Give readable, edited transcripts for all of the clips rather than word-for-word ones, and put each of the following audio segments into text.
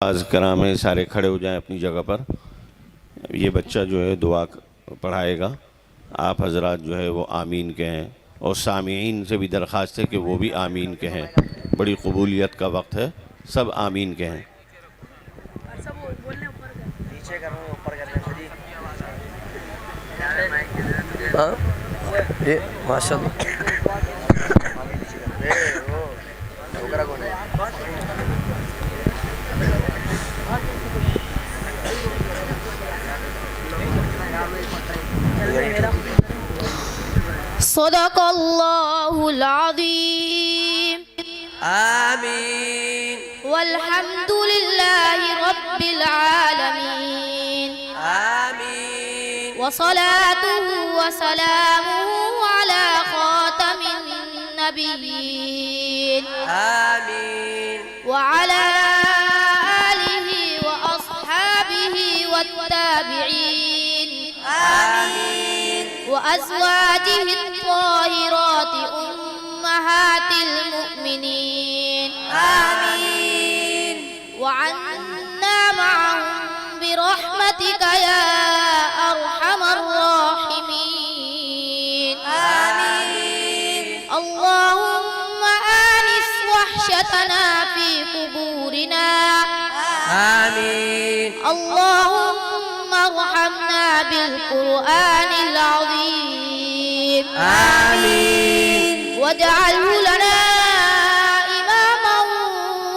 वाज कराम है, सारे खड़े हो जाएं अपनी जगह पर। ये बच्चा जो है दुआ पढ़ाएगा, आप हजरात जो है वो आमीन कहें, और सामीईन से भी दरख्वास्त है कि वो भी आमीन कहें। बड़ी कबूलियत का वक्त है, सब आमीन कहें। ये माशाअल्लाह सदक़ल्लाहुल अज़ीम। आमीन। वल्हम्दुलिल्लाहि रब्बिल आलमीन। आमीन। वसलातुहु वसलामुहु अला खातमिन नबिय्यीन। आमीन। वअला आलिहि व अस्हाबिहि वत्ताबिईन। आमीन। वअज़वाजिहि الطاهرات أمهات المؤمنين آمين. وعنا معهم برحمتك يا أرحم الراحمين آمين. اللهم آنس وحشتنا في قبورنا آمين. اللهم ارحمنا بالقرآن العظيم آمين. واجعله لنا إماما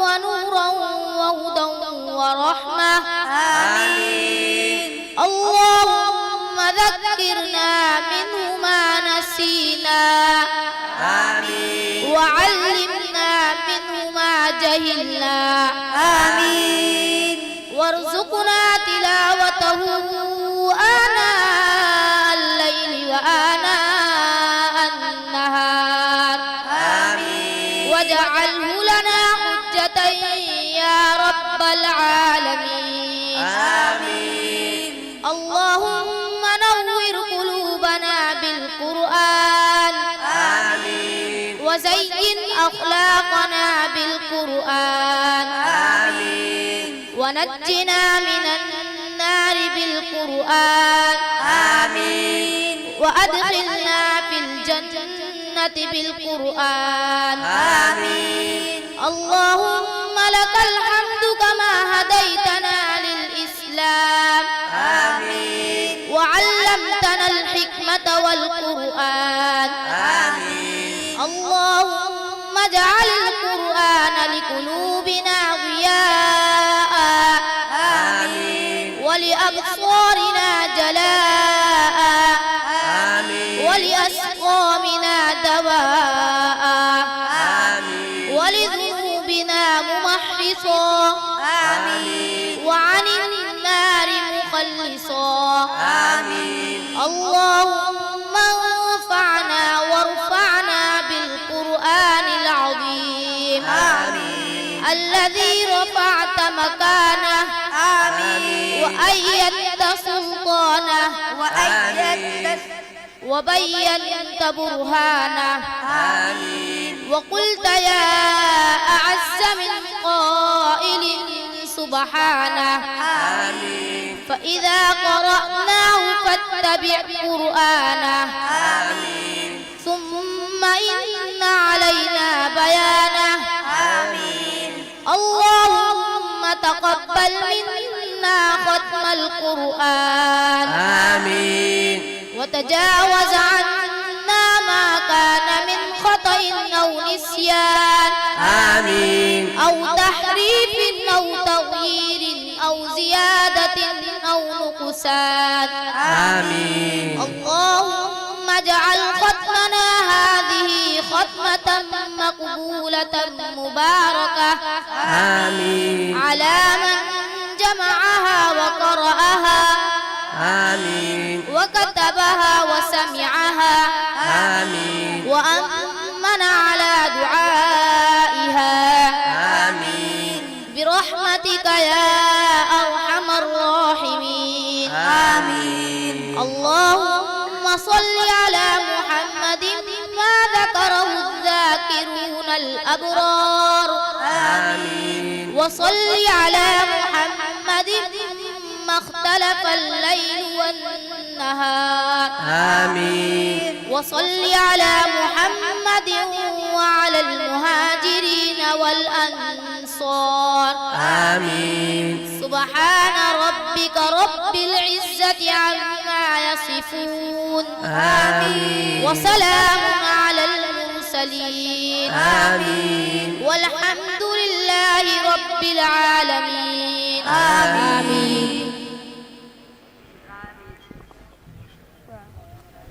ونورا وهدى ورحمة آمين. اللهم ذكرنا منه ما نسينا آمين. وعلمنا منه ما جهلنا آمين. وارزقنا تلاوته آناء الليل وآناء النهار آمين. واجعله لنا حجة يا رب العالمين آمين. اللهم نور قلوبنا بالقرآن آمين. وزين أخلاقنا بالقرآن آمين. ونجنا من النار بالقرآن آمين. وأدخلنا في الجنة بالقرآن آمين. اللهم لك الحمد كما هديتنا للإسلام آمين. وعلمتنا الحكمة والقرآن آمين. اللهم اجعل القرآن لقلوبنا ضياء آمين. ولأبصارنا جلاء آمين. ولأسقامنا دواء آمين. ولذنوبنا ممحصا آمين. وعن النار مخلصا آمين. اللهم انفعنا وارفعنا بالقرآن العظيم آمين. الذي رفعت مكانه آمين. وأيدت سلطانه وأيدت وبينت برهانه آمين. وقلت يا أعز من قائل سبحانه آمين. فإذا قرأناه فاتبع قرآنه آمين. ثم إن علينا بيانه آمين. اللهم تقبل منا ختم القرآن آمين. وتجاوز عنا ما كان من خطأ أو نسيان آمين. أو تحريف أو تغيير أو زيادة أو نقصان آمين. اللهم اجعل ختمنا هذه ختمة مقبولة مباركة آمين. على من جمعها وقرأها آمين. وكتبها وسمعها آمين. وأمن على دعائها آمين. برحمتك يا أرحم الراحمين آمين. اللهم صل على محمد ما ذكره الذاكرون الأبرار آمين. وصل على محمد اختلف الليل والنهار آمين وصل على محمد وعلى المهاجرين والأنصار آمين سبحان ربك رب العزة عما يصفون آمين وسلام على المرسلين آمين والحمد لله رب العالمين آمين